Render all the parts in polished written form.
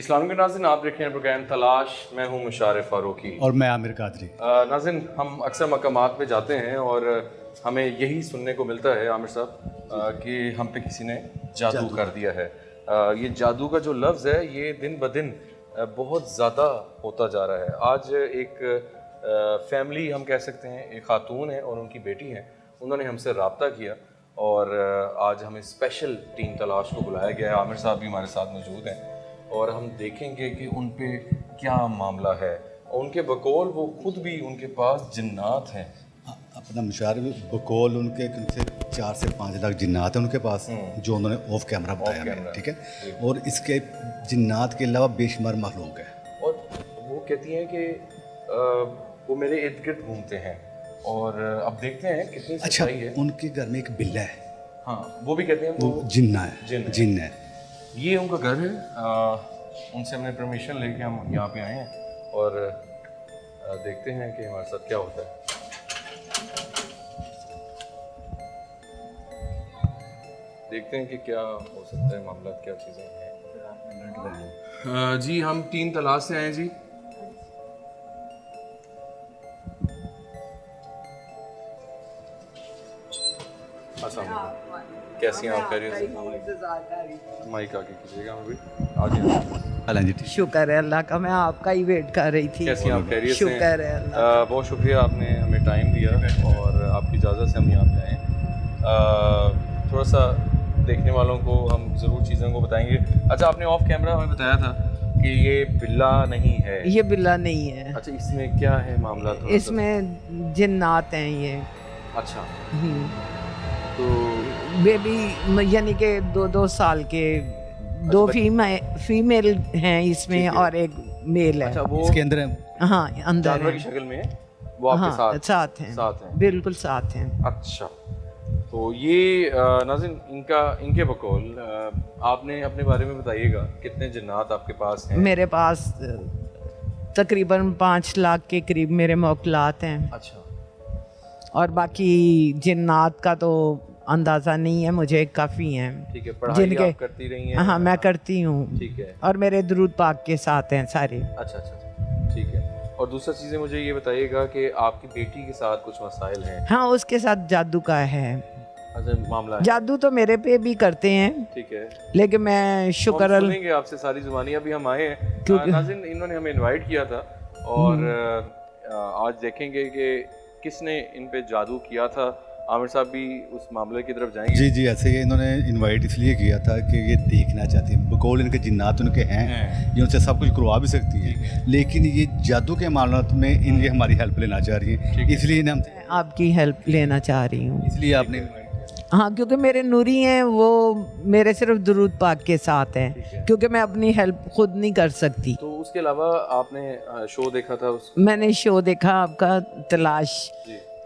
अस्सलाम वालेकुम नाज़रीन, आप देख रहे हैं प्रोग्राम तलाश। मैं हूं मुशारिफ फारूकी और मैं आमिर कादरी। नाज़रीन, हम अक्सर मकामात पे जाते हैं और हमें यही सुनने को मिलता है आमिर साहब कि हम पे किसी ने जादू कर दिया है। ये जादू का जो लफ्ज़ है ये दिन ब दिन बहुत ज़्यादा होता जा रहा है। आज एक फैमिली हम कह सकते हैं, एक खातून है और उनकी बेटी है, उन्होंने हमसे रब्ता किया और आज हमें स्पेशल टीम तलाश को बुलाया गया है। आमिर साहब भी हमारे साथ मौजूद हैं और हम देखेंगे कि उन पे क्या मामला है। उनके बकौल वो खुद भी, उनके पास जिन्नात हैं। अपना मुशारिफ बकौल उनके 4 से 5 लाख जिन्नात हैं उनके पास, जो उन्होंने ऑफ कैमरा बताया हमें, ठीक है। और इसके जिन्नात के अलावा बेशुमार मखलूक है। और वो कहती हैं कि वो मेरे इर्द गिर्द घूमते हैं और अब देखते हैं कितनी सच्चाई है। उनके घर में एक बिल्ला है। हाँ, वो भी कहते हैं वो जिन्ना है, जिन्न है। ये उनका घर है। उनसे हमने परमिशन लेके हम यहाँ पे आए हैं और देखते हैं कि हमारे साथ क्या होता है। देखते हैं कि क्या हो सकता है मामला, क्या चीज़ें हैं। जी, हम टीम तलाश से आए जी। कैसी हैं आप? खैरियत से? माइक आगे कीजिएगा, हम भी आगे। जी, शुक्र है अल्लाह का, मैं आपका ही वेट कर रही थी। कैसी हैं आप? खैरियत से? शुक्र है अल्लाह। बहुत शुक्रिया, आपने हमें टाइम दिया और आपकी इजाज़त से हम यहाँ पे आए। थोड़ा सा देखने वालों को हम ज़रूर चीज़ों को बताएंगे। अच्छा, आपने ऑफ कैमरा हमें बताया था कि ये बिल्ला नहीं है। ये बिल्ला नहीं है। अच्छा, इसमें क्या है मामला? इसमें जिन्नात हैं ये। अच्छा, तो बेबी यानी कि 2-2 साल के दो फीमेल हैं इसमें और एक मेल है। अच्छा, वो इसके अंदर है। हाँ, अंदर जानवर है। की शक्ल में है वो आपके हाँ, साथ हैं। बिल्कुल साथ हैं। अच्छा, तो ये नाज़रीन, इनके बकौल आपने अपने बारे में बताइएगा, कितने जिन्नात आपके पास हैं? मेरे पास तकरीबन 5 लाख के करीब मेरे मौकलात हैं। अच्छा, और बाकी जिन्नात का तो अंदाज़ा नहीं है मुझे, काफ़ी हैं। ठीक है। पढ़ाई आप करती रही हैं? हाँ, मैं करती हूँ। ठीक है। और मेरे दुरूद पाक के साथ हैं सारे। अच्छा, ठीक है। और दूसरा चीज़ें मुझे ये बताइएगा कि आपकी बेटी के साथ कुछ मसाइल हैं? हाँ, उसके साथ जादू का है। अच्छा, मामला है। जादू तो मेरे पे भी करते हैं, ठीक है, लेकिन मैं शुक्र सुनेंगे आपसे सारी जुबानी। अभी हम आए हैं नाज़रीन, इन्होंने हमें इनवाइट किया था और आज देखेंगे कि किसने इन पे जादू किया था। आमिर साहब भी उस मामले की तरफ जाएंगे। जी जी, ऐसे ही इन्होंने इनवाइट इसलिए किया था कि ये देखना चाहती हैं, बकौल इनके जिन्नात उनके हैं, ये उनसे सब कुछ करवा भी सकती हैं, लेकिन ये जादू के मामलों में इनकी हमारी हेल्प लेना चाह रही हैं, इसलिए हम आपकी हेल्प लेना चाह रही हूँ। इसलिए आपने हाँ, क्योंकि मेरे नूरी हैं, वो मेरे सिर्फ दुरूद पाक के साथ हैं, क्योंकि मैं अपनी हेल्प खुद नहीं कर सकती। तो उसके अलावा आपने शो देखा था? मैंने शो देखा आपका तलाश,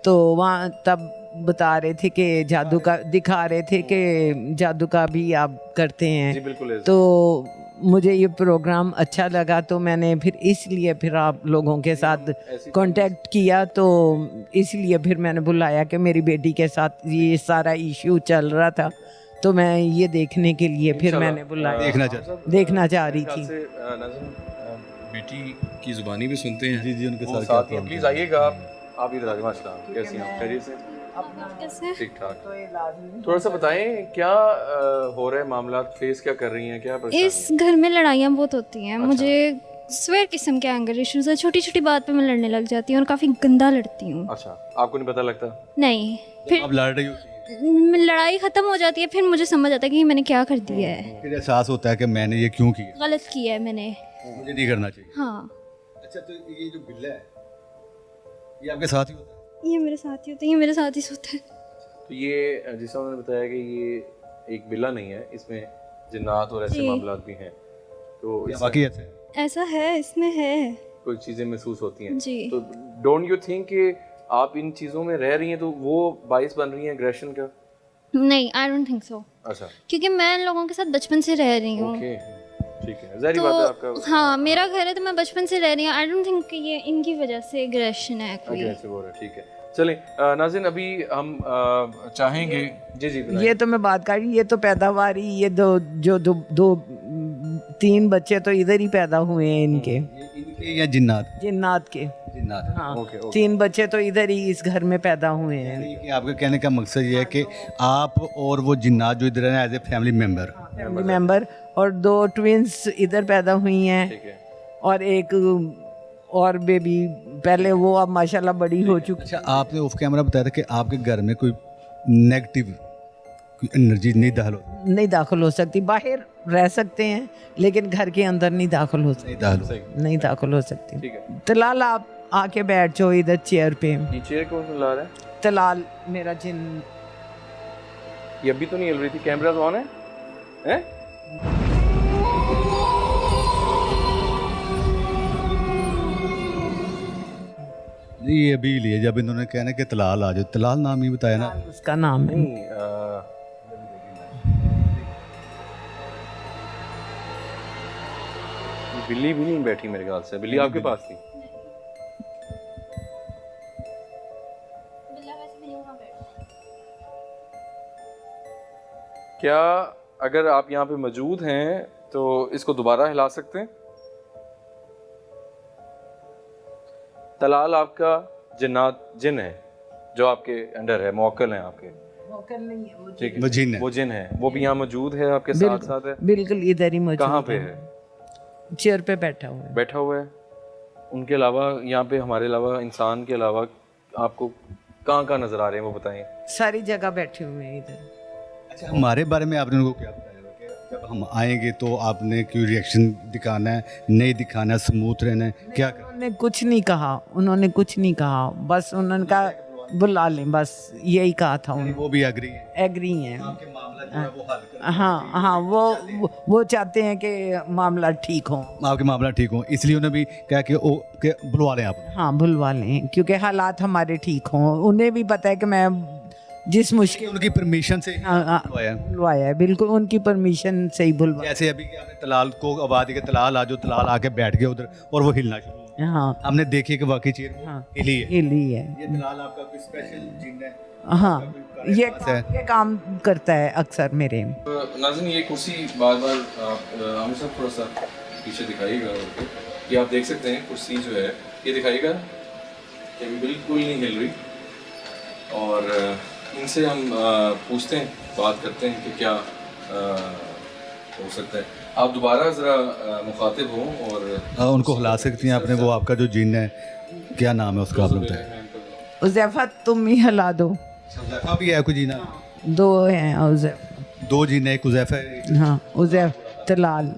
तो वहाँ तब बता रहे थे कि जादू का, दिखा रहे थे कि जादू का भी आप करते हैं। जी बिल्कुल। तो मुझे ये प्रोग्राम अच्छा लगा, तो मैंने फिर इसलिए फिर आप लोगों के साथ कांटेक्ट किया, तो इसलिए फिर मैंने बुलाया कि मेरी बेटी के साथ ये सारा इशू चल रहा था, तो मैं ये देखने के लिए फिर मैंने बुलाया, देखना चाह रही थी। बेटी की जुबानी भी सुनते हैं। जी जी, उनके साथ प्लीज आइएगा आप इधर आइए। माशाल्लाह, कैसी हैं आप? खैरियत से? ठीक ठाक। थोड़ा सा बताएं क्या हो रहा है मामला, फेस क्या कर रही हैं, क्या परेशानी? इस घर में लड़ाइयाँ बहुत होती हैं। मुझे स्वेयर किस्म के एंगर इश्यूज है, छोटी छोटी बात पे मैं लड़ने लग जाती हूँ और काफ़ी गंदा लड़ती हूँ। अच्छा, आपको नहीं पता लगता? नहीं, फिर आप लड़ रही हो, लड़ाई ख़त्म हो जाती है, फिर मुझे समझ आता है कि मैंने क्या कर दिया है, फिर एहसास होता है कि मैंने ये क्यों किया, गलत किया है मैंने, मुझे नहीं करना चाहिए। हाँ। अच्छा, तो ये जो बिल्ला है ये आपके साथ ही होता है? ये मेरे साथ ही होता है, ये मेरे साथ ही सोता है। तो ये जिसका उन्होंने बताया कि ये एक बिल्ला नहीं है, इसमें जिन्नात और ऐसे मामलात भी हैं, तो बाकी ऐसा है, इसमें है कोई चीज़ें महसूस होती हैं जी। तो डोंट यू थिंक कि आप इन चीज़ों में रह रही हैं तो वो बाइस बन रही हैं एग्रेशन का? नहीं, आई डोंट थिंक सो। अच्छा, क्योंकि मैं इन लोगों के साथ बचपन से रह रही हूँ। ओके, ठीक है, ज़ाहिर बात है आपका। हाँ, मेरा घर है तो मैं बचपन से रह रही हूँ। आई डोंट थिंक कि ये इनकी वजह से एग्रेशन है कोई। एग्रेसिव हो रहा है, ठीक है। चलें नाज़रीन, अभी हम चाहेंगे जी ये तो मैं बात कर रही, ये तो पैदावार ही, ये दो 3 बच्चे तो इधर ही पैदा हुए हैं इनके, ये इनके या जिन्नात? जिन्नात के। जिन्नात। हाँ, ओके, ओके। 3 बच्चे तो इधर ही इस घर में पैदा हुए हैं। यानी कि आपके कहने का मकसद ये है कि आप और वो जिन्नात जो इधर हैं as a family member. Family member, और 2 ट्विंस इधर पैदा हुई हैं, ठीक है। और एक और बेबी पहले, वो अब माशाल्लाह बड़ी हो चुकी। अच्छा, आपने ऑफ कैमरा बताया था कि आपके घर में कोई नेगेटिव कोई एनर्जी नहीं दाखिल हो सकती, बाहर रह सकते हैं लेकिन घर के अंदर नहीं दाखिल हो सकती, नहीं दाखिल हो सकती। ठीक है। तलाल, आप आके बैठ जाओ इधर चेयर पे। ये चेयर कौन सा ला रहा है? तलाल मेरा जिन। ये अभी तो नहीं हिल रही थी, कैमरा तो ऑन है? हैं? नहीं, ये अभी लिए जब इन्होंने कहना कि तलाल आ जाओ, तलाल नाम ही बताया ना। उसका नाम है। नहीं, बिल्ली भी नहीं बैठी मेरे ख्याल से। बिल्ली आपके पास थी? क्या अगर आप यहाँ पे मौजूद हैं तो इसको दोबारा हिला सकते हैं? तलाल आपका जिन्नात जिन है जो आपके अंडर है, मौक्कल हैं आपके। ठीक है, वो जिन है। वो जिन है, वो भी यहाँ मौजूद है, आपके साथ साथ है? बिल्कुल इधर ही मौजूद। कहाँ पे है? चेयर पे बैठा हुआ है। बैठा हुआ है। उनके अलावा यहाँ पे, हमारे अलावा, इंसान के अलावा आपको कहाँ कहाँ नजर आ रहे हैं वो बताएं। सारी जगह बैठे हुए हैं इधर। अच्छा, हमारे बारे में आपने उनको क्या बताया कि जब हम आएंगे तो आपने क्यों रिएक्शन दिखाना है, नहीं दिखाना है, स्मूथ रहना है, क्या करना उन्होंने कुछ नहीं कहा, उन्होंने कुछ नहीं कहा, बस उन्होंने कहा बुला लें, बस यही कहा था है? उन्होंने। वो भी एग्री है एग्री हैं। आपके मामला जो है वो हल कर, हाँ हाँ, वो चाहते हैं कि मामला ठीक हो। आपके मामला ठीक हो, इसलिए उन्होंने भी कहा कि बुलवा लें आप। हाँ, बुलवा लें, क्योंकि हालात हमारे ठीक हों। उन्हें भी पता है कि मैं जिस मुश्किल, उनकी परमिशन से बुलवाया। बुलवाया है, बिल्कुल उनकी परमिशन से ही बुलवाया। जैसे अभी कि आपने तलाल को आवाज़ दी कि तलाल आ जाओ, तलाल आके बैठ गया उधर और वो हिलना शुरू हो गया। हाँ हमने देखी कि वाकई चेयर हाँ, हिली है। हिली है। ये तलाल आपका कोई स्पेशल जिन है? हाँ, ये काम करता है अक्सर मेरे। नाज़रीन, ये कुर्सी बार बार आप आमिर साहब थोड़ा सा पीछे दिखाइएगा, ये आप देख सकते हैं कुर्सी जो है, ये दिखाइएगा कि अभी बिल्कुल नहीं हिल रही। और इनसे हम पूछते हैं, बात करते हैं कि क्या हो सकता है। आप दोबारा ज़रा मुखातिब हों और उनको हिला सकती हैं आपने, वो आपका जो जिन है क्या नाम है उसका आपने बताया? उज़ैफा, तुम ही हिला दो। उज़ैफा भी है कोई जीना? 2 हैं उज़ैफा। 2 जीन है, एक उज़ैफा है। हाँ, उज़ैफा तलाल।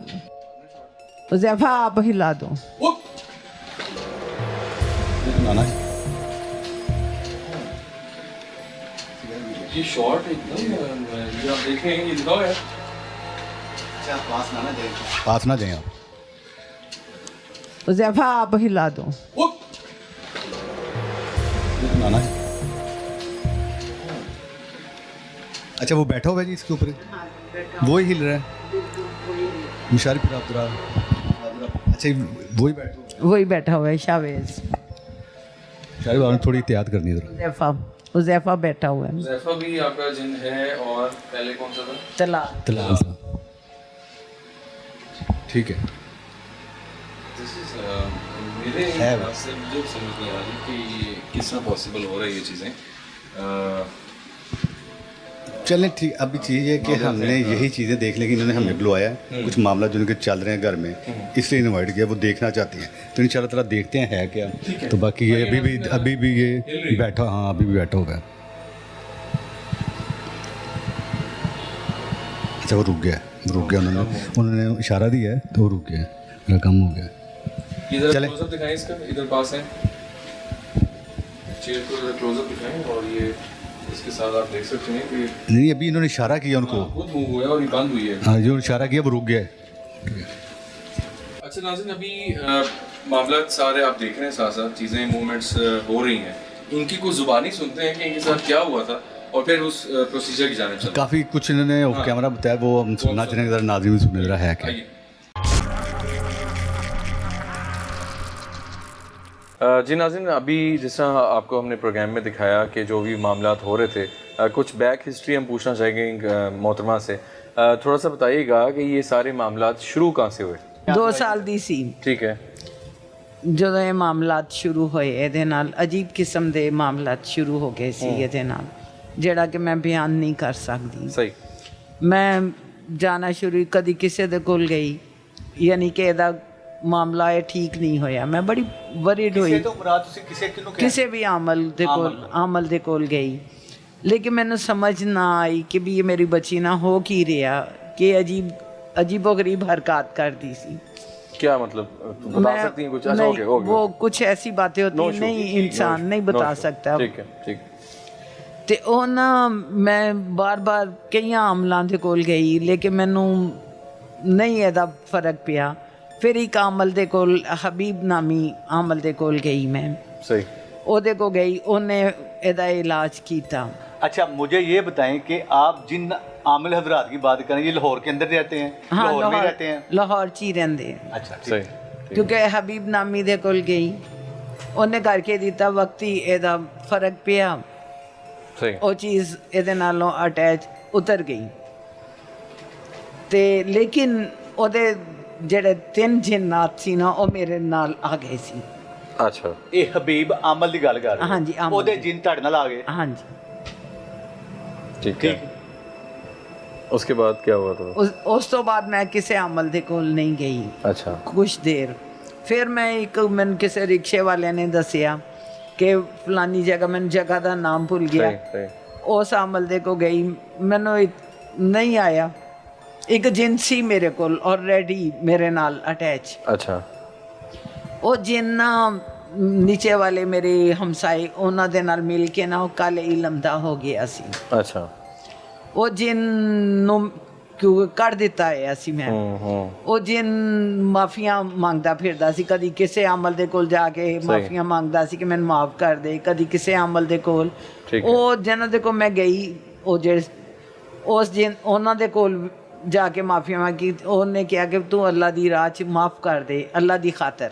उज़ैफा आप हिला दो। नाना ये शॉर्ट एकदम, ये आप देखें, ये दिखाओ यार। पास ना जाएं आप। उज़ैफा आप हिला दो। नाना जी, अच्छा वो बैठा हुआ है जी इसके ऊपर, वो ही हिल रहा है। मुशारी फिर आप जरा, अच्छा वही बैठा, वही बैठा हुआ है शावेज। शायद आपने थोड़ी एहतियात करनी है जरा। उज़ैफा बैठा हुआ है। उज़ैफा भी आपका जिन है, और पहले कौन सा था? तलाल। तलाल साहब, ठीक है। This is, मेरे है हिसाब से मुझे समझ नहीं आ रही कि ये किस तरह पॉसिबल हो रहा है ये चीज़ें। चलें ठीक, अभी चीज़ है कि हमने यही चीज़ें देख ली कि इन्होंने हमें बुलवाया है, कुछ मामला जो उनके चल रहे हैं घर में, इसलिए इनवाइट किया, वो देखना चाहती हैं। तो इंशाल्लाह ताला देखते हैं है क्या। तो बाकी ये अभी भी ये बैठा, हाँ अभी भी बैठा होगा। अच्छा वो रुक गया, उन्होंने इशारा दिया है तो वो रुक गया, मेरा काम हो गया। इधर चलें। क्लोजअप दिखाएं इसका, इधर पास है, चेयर को इधर क्लोजअप दिखाएं, और ये इसके साथ आप देख सकते हैं कि नहीं अभी इन्होंने इशारा किया उनको, खुद मूव हुआ है और ये बंद हुई है। हाँ जो इशारा किया वो रुक गया है। अच्छा नाज़रीन, अभी मामला सारे आप देख रहे हैं, साथ साथ चीज़ें मूवमेंट्स हो रही हैं, इनकी कुछ ज़ुबानी सुनते हैं कि इनके साथ क्या हुआ था, और फिर उस प्रोसीजर की जानिब चलते हैं। काफ़ी कुछ इन्होंने ऑफ कैमरा बताया, वो हम सुनना चाहेंगे, ज़रा नाज़रीन भी सुने, ज़रा है क्या। आइए। जी नाज़रीन, अभी जिस तरह आपको हमने प्रोग्राम में दिखाया कि जो भी मामलात हो रहे थे, कुछ बैक हिस्ट्री हम पूछना चाहेंगे मोहतरमा से थोड़ा सा बताइएगा कि ये सारे मामला शुरू कहाँ से हुए? 2 ਸਾਲ ਦੀ ਸੀ ठीक है। ਜਦੋਂ ਇਹ ਮਾਮਲਾਤ ਸ਼ੁਰੂ ਹੋਏ ਇਹਦੇ ਨਾਲ ਅਜੀਬ ਕਿਸਮ ਦੇ ਮਾਮਲਾਤ ਸ਼ੁਰੂ ਹੋ ਗਏ ਸੀ ਇਹਦੇ ਨਾਲ ਜਿਹੜਾ ਕਿ ਮੈਂ ਬਿਆਨ ਨਹੀਂ ਕਰ ਸਕਦੀ। सही। ਮੈਂ ਜਾਣਾ ਸ਼ੁਰੂ ਕਦੀ ਕਿਸੇ ਦੇ ਕੋਲ ਗਈ ਯਾਨੀ ਕਿ ਇਹਦਾ ਮਾਮਲਾ ਇਹ ਠੀਕ ਨਹੀਂ ਹੋਇਆ ਮੈਂ ਬੜੀ ਵਰੀਡ ਹੋਈ ਤੋਂ ਮੁਰਾਦ ਤੁਸੀਂ ਕਿਸੇ ਕਿਹਨੂੰ ਕਿਸੇ ਵੀ ਆਮਲ ਦੇ ਕੋਲ ਗਈ ਲੇਕਿਨ ਮੈਨੂੰ ਸਮਝ ਨਾ ਆਈ ਕਿ ਵੀ ਇਹ ਮੇਰੀ ਬੱਚੀ ਨਾ ਹੋ ਕੀ ਰਿਹਾ ਕਿ अजीबो गरीब हरकत करती सी। क्या मतलब बता सकती हैं कुछ? अच्छा, ओके ओके। वो कुछ ऐसी बातें होती हैं नहीं इंसान नहीं बता सकता। ठीक है ठीक। ਤੇ ਉਹ ਨਾ ਮੈਂ ਬਾਰ-ਬਾਰ ਕਈਆਂ ਆਮਲਾਂ ਦੇ ਕੋਲ ਗਈ ਲੇਕਿਨ ਮੈਨੂੰ ਨਹੀਂ ਇਹਦਾ ਫਰਕ ਪਿਆ ਫਿਰ ਇੱਕ ਆਮਲ ਦੇ ਕੋਲ ਹਬੀਬ ਨਾਮੀ ਆਮਲ ਦੇ ਕੋਲ ਗਈ ਮੈਂ। सही। ਉਹਦੇ ਕੋਲ ਗਈ ਉਹਨੇ ਇਹਦਾ ਇਲਾਜ ਕੀਤਾ। अच्छा मुझे ये बताएं कि आप जिन आमिल हजरात की बात करें ये लाहौर के अंदर रहते हैं? हाँ लाहौर में रहते हैं? लाहौर च ही रहते हैं। अच्छा सही। ਕਿਉਂਕਿ ਹਬੀਬ ਨਾਮੀ ਦੇ ਕੋਲ ਗਈ ਉਹਨੇ ਕਰਕੇ ਦਿੱਤਾ ਵਕਤੀ ਇਹਦਾ ਫਰਕ ਪਿਆ सही। ਉਹ ਚੀਜ਼ ਇਹਦੇ ਨਾਲੋਂ ਅਟੈਚ ਉਤਰ ਗਈ ਤੇ ਲੇਕਿਨ ਉਹਦੇ ਜਿਹੜੇ 3 ਜਿੰਨਾਤ ਸੀ ਨਾ ਉਹ ਮੇਰੇ ਨਾਲ ਆ ਗਏ ਸੀ। अच्छा। ये हबीब आमल की गल कर रहे हो? हाँ जी, आमल ओदे दी। जिन ਤੁਹਾਡੇ ਨਾਲ ਆ ਗਏ? ਹਾਂਜੀ ठीक है। उसके बाद क्या हुआ था? ਉਸ ਤੋਂ ਬਾਅਦ ਮੈਂ ਕਿਸੇ ਅਮਲ ਦੇ ਕੋਲ ਨਹੀਂ ਗਈ अच्छा। ਕੁਛ ਦੇਰ ਫਿਰ ਮੈਨੂੰ ਕਿਸੇ ਰਿਕਸ਼ੇ ਵਾਲੇ ਨੇ ਦੱਸਿਆ ਕਿ ਫਲਾਨੀ ਜਗ੍ਹਾ ਮੈਨੂੰ ਜਗ੍ਹਾ ਦਾ ਨਾਮ ਭੁੱਲ ਗਿਆ सही। ਉਸ ਅਮਲ ਦੇ ਕੋ ਗਈ ਮੈਨੂੰ ਨਹੀਂ ਆਇਆ ਇੱਕ ਜਿੰਸੀ ਮੇਰੇ ਕੋਲ ਆਲਰੇਡੀ ਮੇਰੇ ਨਾਲ ਅਟੈਚ अच्छा। ਉਹ ਜਿੰਨਾ ਨੀਚੇ ਵਾਲੇ ਮੇਰੇ ਹਮਸਾਏ ਉਹਨਾਂ ਦੇ ਨਾਲ ਮਿਲ ਕੇ ਨਾ ਉਹ ਕਾਲੇ ਇਲਮ ਦਾ ਹੋ ਗਿਆ ਸੀ। अच्छा। ਉਹ ਜਿੰਨ ਨੂੰ ਕਿਉਂ ਕੱਢ ਦਿੱਤਾ ਹੈ ਅਸੀਂ ਮੈਂ ਉਹ ਜਿੰਨ ਮਾਫੀਆਂ ਮੰਗਦਾ ਫਿਰਦਾ ਸੀ ਕਦੀ ਕਿਸੇ ਅਮਲ ਦੇ ਕੋਲ ਜਾ ਕੇ ਮਾਫੀਆਂ ਮੰਗਦਾ ਸੀ ਕਿ ਮੈਨੂੰ ਮਾਫ ਕਰ ਦੇ ਕਦੀ ਕਿਸੇ ਅਮਲ ਦੇ ਕੋਲ ਉਹ ਜਿਹਨਾਂ ਦੇ ਕੋਲ ਮੈਂ ਗਈ ਉਹ ਜਿਹੜੇ ਉਸ ਜਿੰਨ ਉਹਨਾਂ ਦੇ ਕੋਲ ਜਾ ਕੇ ਮਾਫੀਆਂ ਮੰਗੀ ਉਹਨੇ ਕਿਹਾ ਕਿ ਤੂੰ ਅੱਲਾ ਦੀ ਰਾਹ 'ਚ ਮਾਫ ਕਰ ਦੇ ਅੱਲਾ ਦੀ ਖਾਤਰ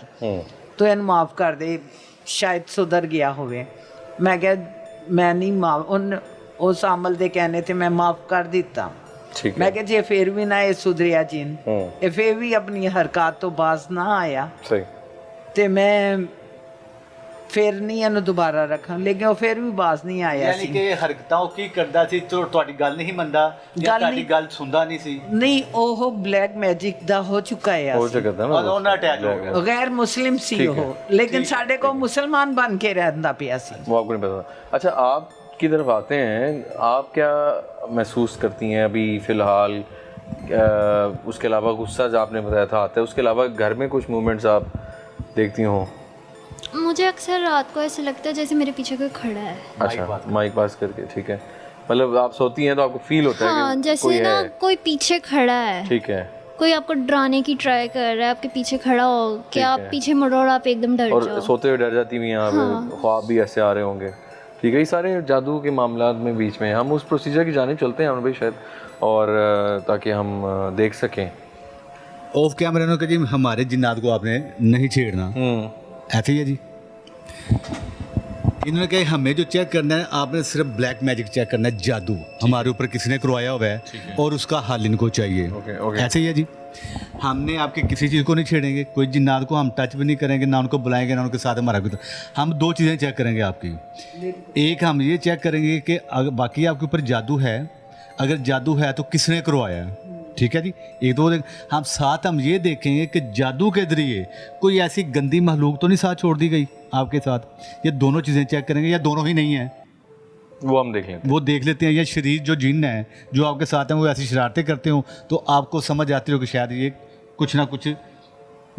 ਤੂੰ ਇਹਨੂੰ ਮਾਫ ਕਰ ਦੇ ਸ਼ਾਇਦ ਸੁਧਰ ਗਿਆ ਹੋਵੇ। ਮੈਂ ਕਿਹਾ ਮੈਂ ਨਹੀਂ ਮਾਫ ਉਸ ਅਮਲ ਦੇ ਕਹਿਣੇ ਤੇ ਮੈਂ ਮਾਫ ਕਰ ਦਿੱਤਾ। ਮੈਂ ਕਿਹਾ ਜੇ ਫਿਰ ਵੀ ਨਾ ਇਹ ਸੁਧਰਿਆ ਜਿੰਨ ਇਹ ਫਿਰ ਵੀ ਆਪਣੀ ਹਰਕਤ ਤੋਂ ਬਾਜ਼ ਨਾ ਆਇਆ ਤੇ ਮੈਂ ਫਿਰ ਨਹੀਂ ਇਹਨੂੰ ਦੁਬਾਰਾ ਰੱਖਾਂ ਲੇਕਿਨ ਉਹ ਫਿਰ ਵੀ ਬਾਜ਼ ਨਹੀਂ ਆਇਆ ਸੀ। ਯਾਨੀ ਕਿ ਹਰਕਤਾਂ ਉਹ ਕੀ ਕਰਦਾ ਸੀ ਤੁਹਾਡੀ ਗੱਲ ਨਹੀਂ ਮੰਨਦਾ ਜਾਂ ਤੁਹਾਡੀ ਗੱਲ ਸੁਣਦਾ ਨਹੀਂ ਸੀ? ਨਹੀਂ ਉਹ ਬਲੈਕ ਮੈਜਿਕ ਦਾ ਹੋ ਚੁੱਕਾ ਹੈ ਉਹਨਾਂ ਅਟੈਚ ਹੋ ਗਿਆ ਗੈਰ ਮੁਸਲਿਮ ਸੀ ਉਹ ਲੇਕਿਨ ਸਾਡੇ को मुसलमान बन के रहना पिया सी। वो आपको नहीं पता। अच्छा आप की तरफ आते हैं आप क्या महसूस करती हैं अभी फ़िलहाल? उसके अलावा गुस्सा जो आपने बताया था आता है उसके अलावा घर में कुछ मूवमेंट्स आप देखती हों? मुझे अक्सर रात को ऐसे लगता है जैसे मेरे पीछे कोई खड़ा है। अच्छा माइक पास करके ठीक है मतलब आप सोती हैं तो आपको फील होता है हाँ, कि जैसे कोई ना है। कोई पीछे खड़ा है ठीक है कोई आपको डराने की ट्राई कर रहा है आपके पीछे खड़ा हो कि आप पीछे मुड़ो और आप एकदम डर और जाओ सोते हुए डर जाती हुई यहाँ पे ख्वाब भी ऐसे आ रहे होंगे। ठीक है ये सारे जादू के मामला में बीच में हम उस प्रोसीजर की जानिब चलते हैं भाई शायद और ताकि हम देख सकें ऑफ कैमरा कि जी हमारे जिन्नात को आपने नहीं छेड़ना ऐसे ही है जी। इन्होंने कहा हमें जो चेक करना है आपने सिर्फ ब्लैक मैजिक चेक करना है जादू हमारे ऊपर किसी ने करवाया हुआ है और उसका हल इनको चाहिए। ऐसे ही है जी हमने आपके किसी चीज़ को नहीं छेड़ेंगे कोई जिन्नात को हम टच भी नहीं करेंगे ना उनको बुलाएंगे ना उनके साथ हमारा भी हम 2 चीज़ें चेक करेंगे आपकी। एक हम ये चेक करेंगे कि बाकी आपके ऊपर जादू है अगर जादू है तो किसने करवाया है ठीक है जी। एक दो हम साथ हम ये देखेंगे कि जादू के जरिए कोई ऐसी गंदी महलूक तो नहीं साथ छोड़ दी गई आपके साथ। ये दोनों चीज़ें चेक करेंगे या दोनों ही नहीं है वो हम देख लेते हैं। वो देख लेते हैं या शरीर जो जिन्न है जो आपके साथ हैं वो ऐसी शरारतें करते हो तो आपको समझ आती हो कि शायद ये कुछ ना कुछ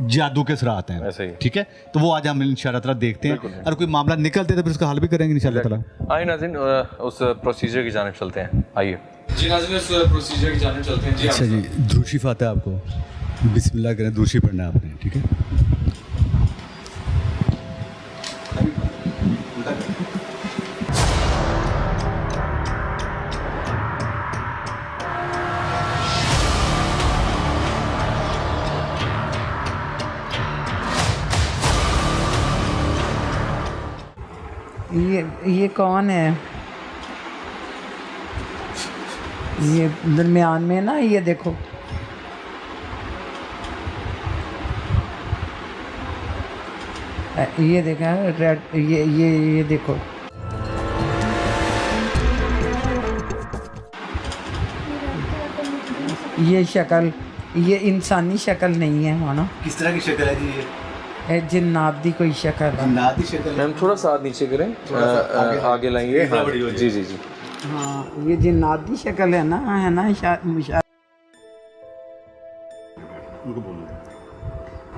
जादू के सराहत हैं ऐसे ही ठीक है। तो वो आज हम इंशाअल्लाह ताला देखते हैं और कोई मामला निकलते तो फिर उसका हल भी करेंगे इंशाअल्लाह ताला। आइए नाज़रीन उस प्रोसीजर की जानिब चलते हैं आइए जी नाज़रीन उस प्रोसीजर की जानिब चलते हैं जी। अच्छा जी द्रूशी फाता है आपको बिस्मिल्लाह करें द्रूशी पढ़ना है आपने ठीक है। ये कौन है? ये दरमियान में ना, ये देखो ये देखा रेड, ये देखो ये शक्ल, ये इंसानी शक्ल नहीं है मानो, किस तरह की शक्ल है जी ये? जिन्नात दी कोई शक्ल है। जिन्नात की शक्ल है। मैम थोड़ा सा हाथ नीचे करें, आगे लाएंगे। हाँ, जी जी जी। हाँ ये जिन्नात दी शक्ल है ना, है ना उनको बोलो।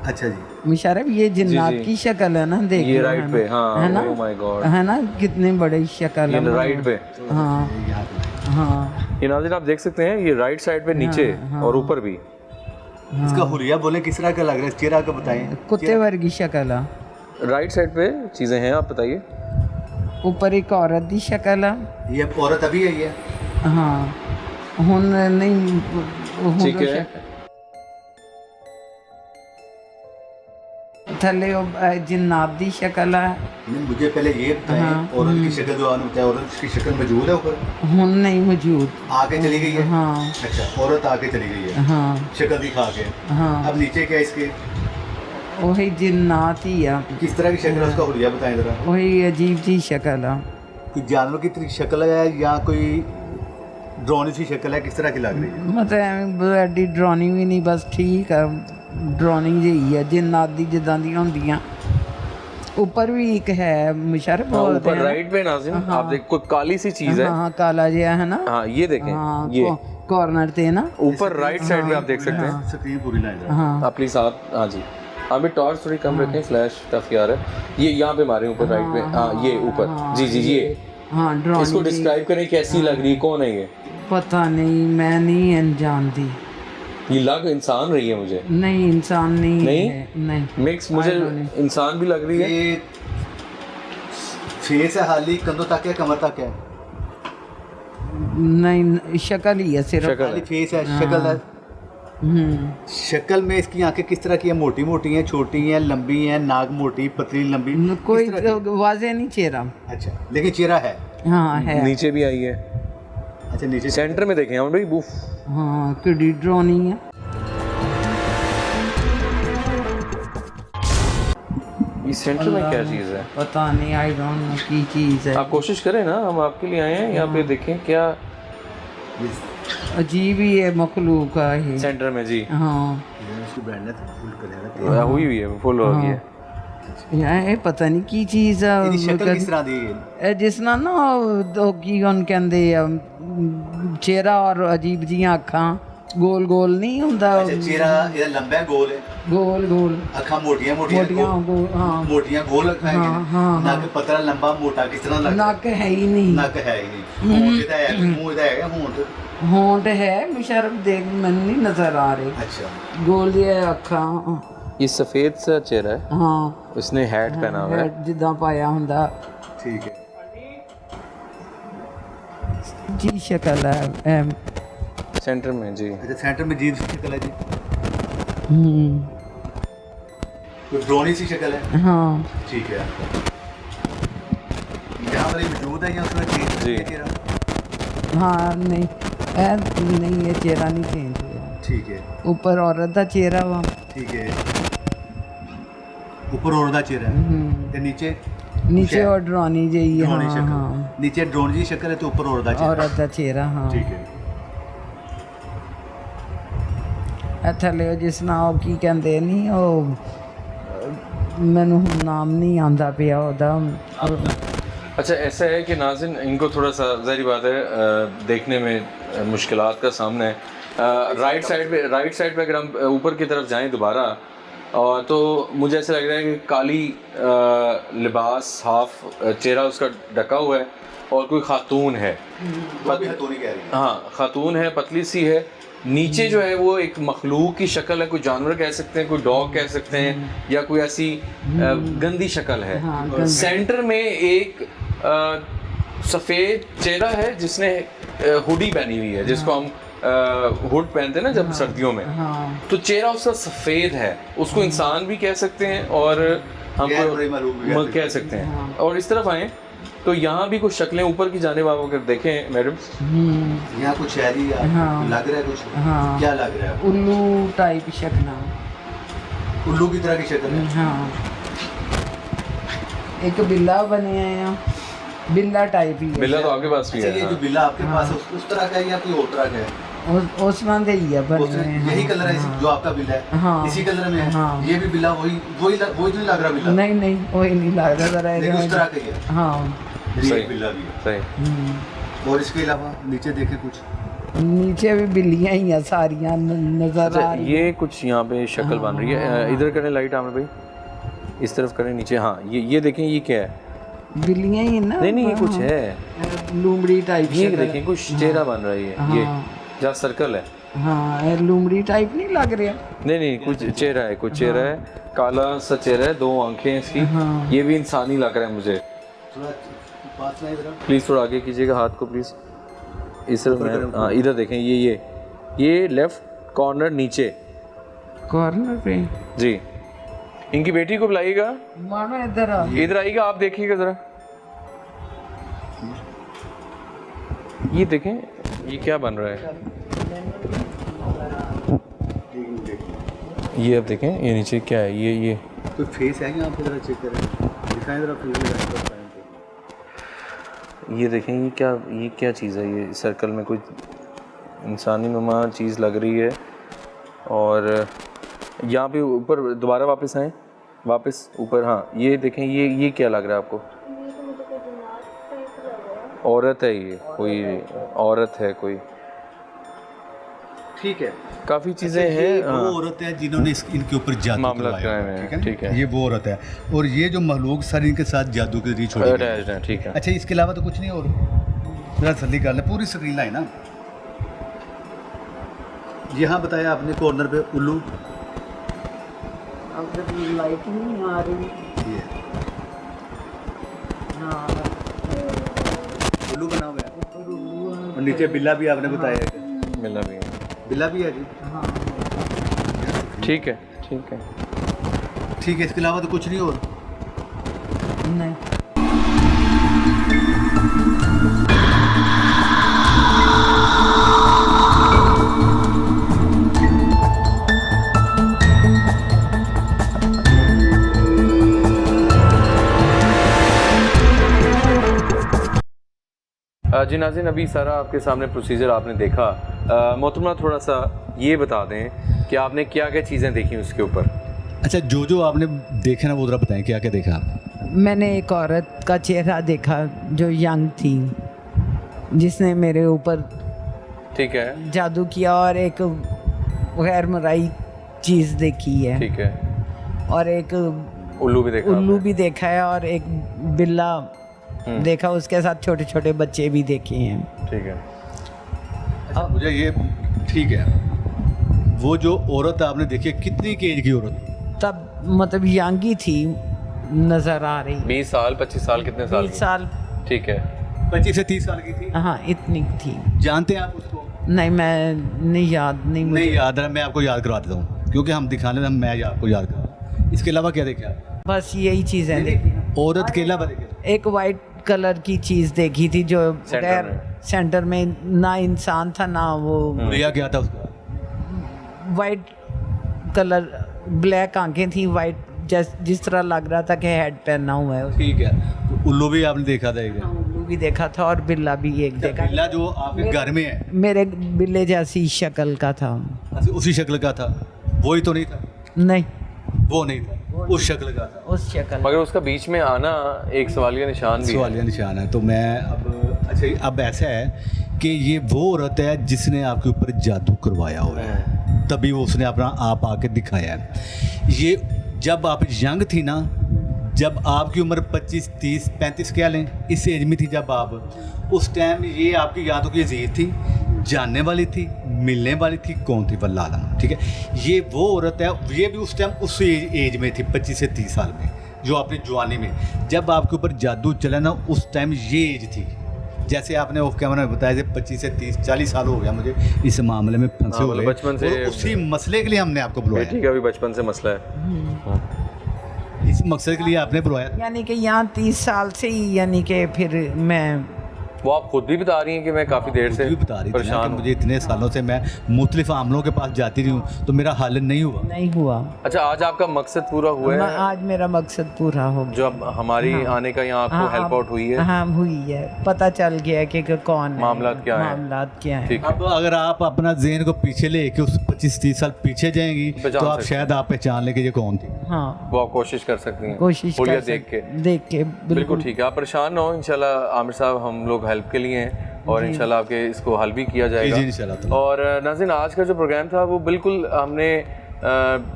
अच्छा जी, मुशर्रफ ये जिन्नात जी। की शक्ल है ना, देखो ये राइट पे, हाँ, है ना, oh my God। है ना, कितनी बड़ी शक्ल ये है राइट पे, हाँ यहाँ पे हाँ ये नाज़रीन आप देख सकते हैं, ये राइट साइड पे नीचे और ऊपर भी। इसका हुलिया बोले किस तरह का लग रहा है, चेहरा का बताएं। कुत्ते वर्गी शक्ल है। राइट साइड पे चीज़ें हैं, आप बताइए। ऊपर एक औरत दी शक्ल है। ये औरत अभी आई है। हाँ हुन नहीं, ठीक है। थले जिन्नात दी शक्ल है। नहीं, मुझे पहले ये बताएं, औरत की शक्ल जो आपने बताया, औरत की शक्ल मौजूद है ऊपर? हुन नहीं मौजूद, आके चली गई है। हाँ अच्छा, औरत आके चली गई है, हाँ शक्ल दिखा के। हाँ अब नीचे क्या है इसके? वही जिन्नात ही है, किस तरह की शक्ल है उसका हुलिया बताएं जरा। वही अजीब सी शक्ल है। कोई जानवर की तरह शक्ल है या कोई ड्रोनी सी शक्ल है, किस तरह की लग रही है? मतलब एडी डराउनी भी नहीं, बस ठीक है, डराउनी ਜਿਹੀ है, जिन्नात दी जिद्दां दी होंदियां। ऊपर भी एक है मुशर्रफ बोलते ऊपर हैं। राइट पे नाज़रीन आप देख, कोई काली सी चीज़ है। हाँ काला जिहा है ना, हाँ ये देखें, हाँ ये कॉर्नर पे ना, ऊपर राइट साइड पे आप देख सकते हैं। स्क्रीन पूरी लाइन जरा। हाँ आप प्लीज हाथ, हाँ जी, आप भी टॉर्च थोड़ी कम रखें, फ्लैश टफ यार है। ये यहाँ पे मारे ऊपर राइट पे, हाँ ये ऊपर, जी जी जी। ये हाँ इसको डराउनी डिस्क्राइब करें, कैसी लग रही है, कौन है ये? पता नहीं, मैं नहीं जानती। ये लग इंसान रही है मुझे। नहीं इंसान नहीं नहीं? है, नहीं मिक्स मुझे इंसान भी लग रही है। ये फेस है हाली, कंधों तक है, कमर तक है? नहीं शक्ल ही है सिर्फ। शक्ल खाली है। फेस है, शक्ल है। शक्ल में इसकी आंखें किस तरह की है? मोटी मोटी हैं, छोटी हैं, लंबी हैं, नाक मोटी, पतली, लंबी? कोई किस तरह की? वाजे नहीं चेहरा। अच्छा, लेकिन चेहरा है। हाँ है। नीचे भी आई है, अच्छा नीचे सेंटर में देखें हम भाई, बूफ। हाँ किडी डराउनी है। ये सेंटर में क्या चीज़ है? पता नहीं, आई डोंट नो की चीज़ है। आप कोशिश करें ना, हम आपके लिए आए हैं यहाँ पे, देखें क्या अजीब ही है मखलूक है ये। सेंटर में जी। हाँ इसकी ब्रांड फुल करेगा। हुई हुई है, फुल हो गई है। ਇਹ ਪਤਾ ਨਹੀਂ ਕੀ ਚੀਜ਼ ਆ। ਇਹਦੀ ਸ਼ਕਲ ਕਿਸ ਤਰ੍ਹਾਂ ਦੀ ਹੈ? ਇਹ ਜਿਸ ਨਾਲ ਨਾ ਉਹ ਕੀ ਉਹਨੂੰ ਕਹਿੰਦੇ ਆ, ਚਿਹਰਾ ਔਰ ਅਜੀਬ ਜੀਆਂ ਅੱਖਾਂ, ਗੋਲ ਗੋਲ ਨਹੀਂ ਹੁੰਦਾ, ਅੱਛਾ, ਚਿਹਰਾ ਇਹਦਾ ਲੰਬਾ ਹੈ, ਗੋਲ ਹੈ? ਗੋਲ ਗੋਲ ਅੱਖਾਂ ਮੋਟੀਆਂ ਮੋਟੀਆਂ ਮੋਟੀਆਂ ਗੋਲ, ਹਾਂ ਮੋਟੀਆਂ ਗੋਲ ਅੱਖਾਂ ਹਾਂ, ਹਾਂ, ਹੈਗੀਆਂ। ਨੱਕ ਪਤਲਾ ਲੰਬਾ ਮੋਟਾ ਕਿਸ ਤਰ੍ਹਾਂ ਲੱਗਦਾ? ਨੱਕ ਹੈ ਹੀ ਨਹੀਂ। ਨੱਕ ਹੈ ਹੀ ਨਹੀਂ। ਮੂੰਹ ਇਹਦਾ ਹੈ, ਮੂੰਹ ਇਹਦਾ ਹੈਗਾ ਹੋਂਠ? ਹੋਂਠ ਹੈ ਮੁਸ਼ਰਫ, ਦੇਖ ਮੈਨੂੰ ਨਹੀਂ ਨਜ਼ਰ ਆ ਰਹੇ। अच्छा, ਗੋਲ ਜਿਹੇ ਅੱਖਾਂ, ये सफ़ेद सा चेहरा है, ਹਾਂ उसने हैट पहना हुआ है। ਜਿੱਦਾਂ ਪਾਇਆ ਹੁੰਦਾ ठीक है। ਜੀ ਸ਼ਕਲ ਹੈ। सेंटर में जी। अच्छा, सेंटर में जीभ की शक्ल है जी? कोई ड्रोनी सी शक्ल है? हाँ ठीक है। यहाँ वाली मौजूद है या उसमें चेंज जी। है चेहरा? हाँ नहीं नहीं ये चेहरा नहीं चेंज हुआ। ठीक है, ऊपर औरत का चेहरा वा, ठीक है। ऊपर औरत का चेहरा है ते नीचे नीचे और डरानी जी है। ड्रोनी हाँ शक्ल। हाँ नीचे ड्रोनी जी शक्ल है तो ऊपर औरत का चेहरा। औरत का चेहरा हाँ। ठीक है। थले जिस नाम की कहते नहीं ਉਹ ਮੈਨੂੰ ਹੁਣ ਨਾਮ ਨਹੀਂ ਆਂਦਾ ਪਿਆ ਉਹਦਾ। अच्छा ऐसा है कि नाज़रीन, इनको थोड़ा सा ज़ाहिर बात है देखने में मुश्किलात का सामना है। राइट साइड पे अगर हम ऊपर की तरफ जाएं दोबारा, और तो मुझे ऐसा लग रहा है कि काली लिबास, हाफ चेहरा उसका ढका हुआ है, और कोई खातून है। वो भी हथौड़ी कह रही है। हाँ खातून है, पतली सी है। नीचे जो है वो एक मखलूक की शक्ल है, कोई जानवर कह सकते हैं, कोई डॉग कह सकते हैं, या कोई ऐसी गंदी शक्ल है। हाँ, गंदी। सेंटर में एक सफ़ेद चेहरा है जिसने हुडी पहनी हुई है, जिसको हम हुड पहनते हैं ना जब सर्दियों में, हाँ तो चेहरा उसका सफ़ेद है। उसको इंसान भी कह सकते हैं और हम गैर मरूम भी कह सकते हैं। और इस तरफ आए, तो यहाँ भी कुछ शक्लें ऊपर की जाने आप अगर देखें मैडम, यहाँ कुछ शहरी हाँ। लग रहा है कुछ, हाँ। क्या लग रहा है? उल्लू टाइप शक्ल, उल्लू की तरह की शक्ल है। हाँ। एक बिल्ला बने हैं, बिल्ला टाइप ही है। बिल्ला तो आपके पास भी अच्छा, है। ये जो बिल्ला आपके पास है उस तरह का है या कोई और तरह का है? ओसमान दे ही है बने हुए हैं। यही कलर है जो आपका बिल्ला है? हाँ। इसी कलर में है? हाँ। ये भी बिल्ला वही तो नहीं लग रहा बिल्ला? नहीं वही नहीं लग रहा जरा लेकिन उस तरह का ही है। हाँ। ये एक बिल्ला भी है। सही। और इसके अलावा नीचे देखें कुछ, नीचे भी बिल्लियाँ ही हैं सारियाँ नजर आ अच्छा, रही ये कुछ यहाँ पे शक्ल बन रही है। इधर करें लाइट आमिर भाई, इस तरफ करें नीचे। हाँ, ये देखें, ये क्या है? बिल्लियाँ ही ना। नहीं ये कुछ है, लूमड़ी टाइप ये देखें कुछ चेहरा बन रहा है। ये जहाँ सर्कल है। हाँ, ये लूमड़ी टाइप नहीं लग रहा। नहीं कुछ चेहरा है, कुछ चेहरा है, काला सा चेहरा है, 2 आंखें हैं इसकी। ये भी इंसानी लग रहा है मुझे। थोड़ा पास में इधर। प्लीज़ थोड़ा आगे कीजिएगा हाथ को प्लीज़। इस तरफ में, हाँ इधर देखें, ये लेफ्ट कॉर्नर नीचे कॉर्नर पे जी। इनकी बेटी को बुलाइएगा, मानो इधर आ। इधर आइएगा, आप देखिएगा ज़रा। ये देखें, ये क्या बन रहा है? ये अब देखें, ये नीचे क्या है? ये कोई फेस है यहाँ पे? जरा चेक करें, दिखाएं जरा फेस। ये देखें, ये क्या चीज़ है? ये सर्कल में कोई इंसानी नुमा चीज़ लग रही है। और यहाँ पे ऊपर दोबारा वापस आएँ, वापस ऊपर। हाँ, ये देखें, ये क्या लग रहा है आपको? औरत है, ये कोई औरत है कोई। ठीक है, काफ़ी चीज़ें ये हैं। वो औरत है जिन्होंने इनके ऊपर जादू मामला करवाया कराए है, हैं, ठीक है ना? ठीक है। ये वो औरत है और ये जो महलूक सारी इनके साथ जादू के जरिए छोड़ी गई है। अटैच्ड है, ठीक है। अच्छा, इसके अलावा तो कुछ नहीं और? जरा जल्दी कर ले, पूरी स्क्रीन लाइन ना। यहाँ बताया आपने कॉर्नर पे उल्लू, अब जब लाइट नहीं आ रही। ये हाँ, उल्लू बना हुआ है और नीचे बिल्ला भी आपने बताया है। मिला भी है, बिल्ला भी है जी। ठीक है, ठीक है। ठीक है, इसके अलावा तो कुछ नहीं और? नहीं। जी नाज़रीन, अभी सारा आपके सामने प्रोसीजर आपने देखा। मोहतरमा थोड़ा सा ये बता दें कि आपने क्या क्या चीज़ें देखी उसके ऊपर। अच्छा, जो आपने देखा ना वो जरा बताएं, क्या क्या देखा आप? मैंने एक औरत का चेहरा देखा जो यंग थी, जिसने मेरे ऊपर ठीक है, जादू किया, और एक गैर मराई चीज़ देखी है, ठीक है। और एक उल्लू भी देखा उल्लू आपने? भी देखा है, और एक बिल्ला देखा, उसके साथ छोटे छोटे बच्चे भी देखे हैं। ठीक है। अच्छा, मुझे ये ठीक है, वो जो औरत आपने देखी है, कितनी की एज की औरत? तब मतलब यंग ही थी, नज़र आ रही। 20 साल, 25 साल, कितने साल 20 साल, ठीक है। 25 से 30 साल की थी। हाँ इतनी थी। जानते हैं आप उसको? नहीं, मैं नहीं याद, नहीं मुझे। नहीं याद है, मैं आपको याद करवा देता हूँ क्योंकि हम दिखाने में मैं आपको याद करवा। इसके अलावा क्या देखा आप? बस यही चीज़ें देखी। औरत के अलावा देखे? एक वाइट कलर की चीज़ देखी थी जो सेंटर गैर में। सेंटर में ना इंसान था ना वो, लिया क्या था उसका? वाइट कलर, ब्लैक आंखें थी, वाइट जिस तरह लग रहा था कि हेड पहना हुआ है। ठीक है, तो उल्लू भी आपने देखा था एक? उल्लू भी देखा था और बिल्ला भी एक देखा। बिल्ला जो आपके घर में है, मेरे बिल्ले जैसी शक्ल का था। अच्छा, उसी शक्ल का था? वही तो नहीं था? नहीं, वो नहीं था, उस शक्ल का था। उस शक्ल। मगर उसका बीच में आना एक सवालिया निशान भी है। सवालिया निशान है। तो मैं अब ऐसा है कि ये वो औरत है जिसने आपके ऊपर जादू करवाया हुआ है, तभी वो उसने अपना आप आके दिखाया है। ये जब आप यंग थी ना, जब आपकी उम्र 25, 30, 35 क्या लें, इस एज में थी जब आप, उस टाइम ये आपकी यादों की अजीज थी, जानने वाली थी, मिलने वाली थी, कौन थी? वल्लाह आलम। ठीक है, ये वो औरत है, ये भी उस टाइम उस एज में थी, 25 से 30 साल में, जो आपने जवानी में जब आपके ऊपर जादू चला ना, उस टाइम ये एज थी। जैसे आपने ऑफ कैमरा में बताया, 25 से 30, 40 साल हो गया मुझे इस मामले में फंसे हुए, बचपन से और उसी मसले के लिए हमने आपको बुलाया। बेटी का भी बचपन से मसला है। इस किस मकसद के लिए आपने बुलवाया था? यानी कि यहाँ 30 साल से ही यानी कि फिर मैं वो आप खुद भी बता रही हैं कि मैं काफ़ी देर से खुद भी बता रही थी ना कि परेशान हूँ। मुझे इतने सालों से मैं मुख्तलिफ आमलों के पास जाती रही हूँ तो मेरा हल नहीं हुआ। नहीं हुआ। अच्छा, आज आपका मकसद पूरा हुआ है? आज मेरा मकसद पूरा हो गया। जो अब हमारी आने का यहाँ आपको हेल्प आउट हुई है? हाँ हुई है, पता चल गया कि कौन है, मामलात क्या है। मामलात क्या है। ठीक। अब अगर आप अपना ज़हन को पीछे ले के उस 25-30 साल पीछे जाएंगी पहचान तो आप सकते शायद आप पहचान लेंगे ये कौन थी। हाँ, वो आप कोशिश कर सकती हैं, कोशिश हुलिया कर देख के। बिल्कुल बिल्कुल ठीक है, आप परेशान ना हो। इंशाल्लाह आमिर साहब हम लोग हेल्प के लिए हैं और इंशाल्लाह आपके इसको हल भी किया जाएगा। जी, इंशाल्लाह ताला। और नाज़रीन, आज का जो प्रोग्राम था वो बिल्कुल हमने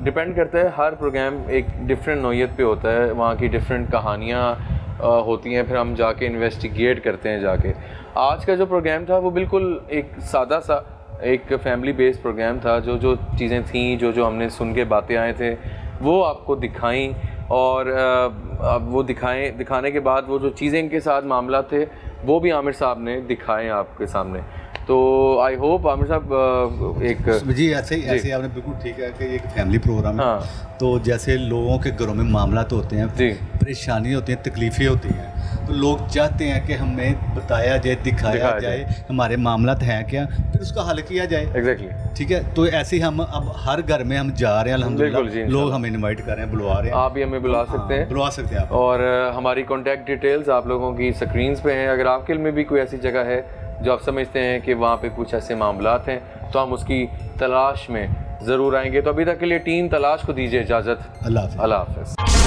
डिपेंड करता है, हर प्रोग्राम एक डिफरेंट नौइयत पे होता है, वहाँ की डिफरेंट कहानियाँ होती हैं, फिर हम जाके इन्वेस्टिगेट करते हैं जाके। आज का जो प्रोग्राम था वो बिल्कुल एक सादा सा एक फैमिली बेस्ड प्रोग्राम था। जो जो चीज़ें थीं, जो जो हमने सुन के बातें आए थे वो आपको दिखाई, और अब वो दिखाने के बाद वो जो चीज़ें इनके साथ मामला थे वो भी आमिर साहब ने दिखाए आपके सामने। तो आई होप आमिर साहब एक जी ऐसे आपने बिल्कुल ठीक है कि ये एक फैमिली प्रोग्राम है। हाँ। तो जैसे लोगों के घरों में मामलात होते हैं, जी। परेशानी होती हैं, तकलीफ़ें होती हैं, तो लोग चाहते हैं कि हमें बताया जाए, दिखाया जाए हमारे मामलात हैं क्या, फिर उसका हल किया जाए। एग्जैक्टली ठीक है, तो ऐसे ही हम अब हर घर में हम जा रहे हैं बिल्कुल जी, अल्हम्दुलिल्लाह, लोग हमें इनवाइट कर रहे हैं, बुलवा रहे हैं। आप भी हमें बुला सकते हैं, बुलवा सकते हैं आप। और हमारी कॉन्टैक्ट डिटेल्स आप लोगों की स्क्रीन्स पे हैं। अगर आपके में भी कोई ऐसी जगह है जो आप समझते हैं कि वहाँ पे कुछ ऐसे मामलात हैं तो हम उसकी तलाश में ज़रूर आएंगे। तो अभी तक के लिए टीम तलाश को दीजिए इजाज़त। अल्लाह हाफ़िज़। अल्लाह हाफ़िज़।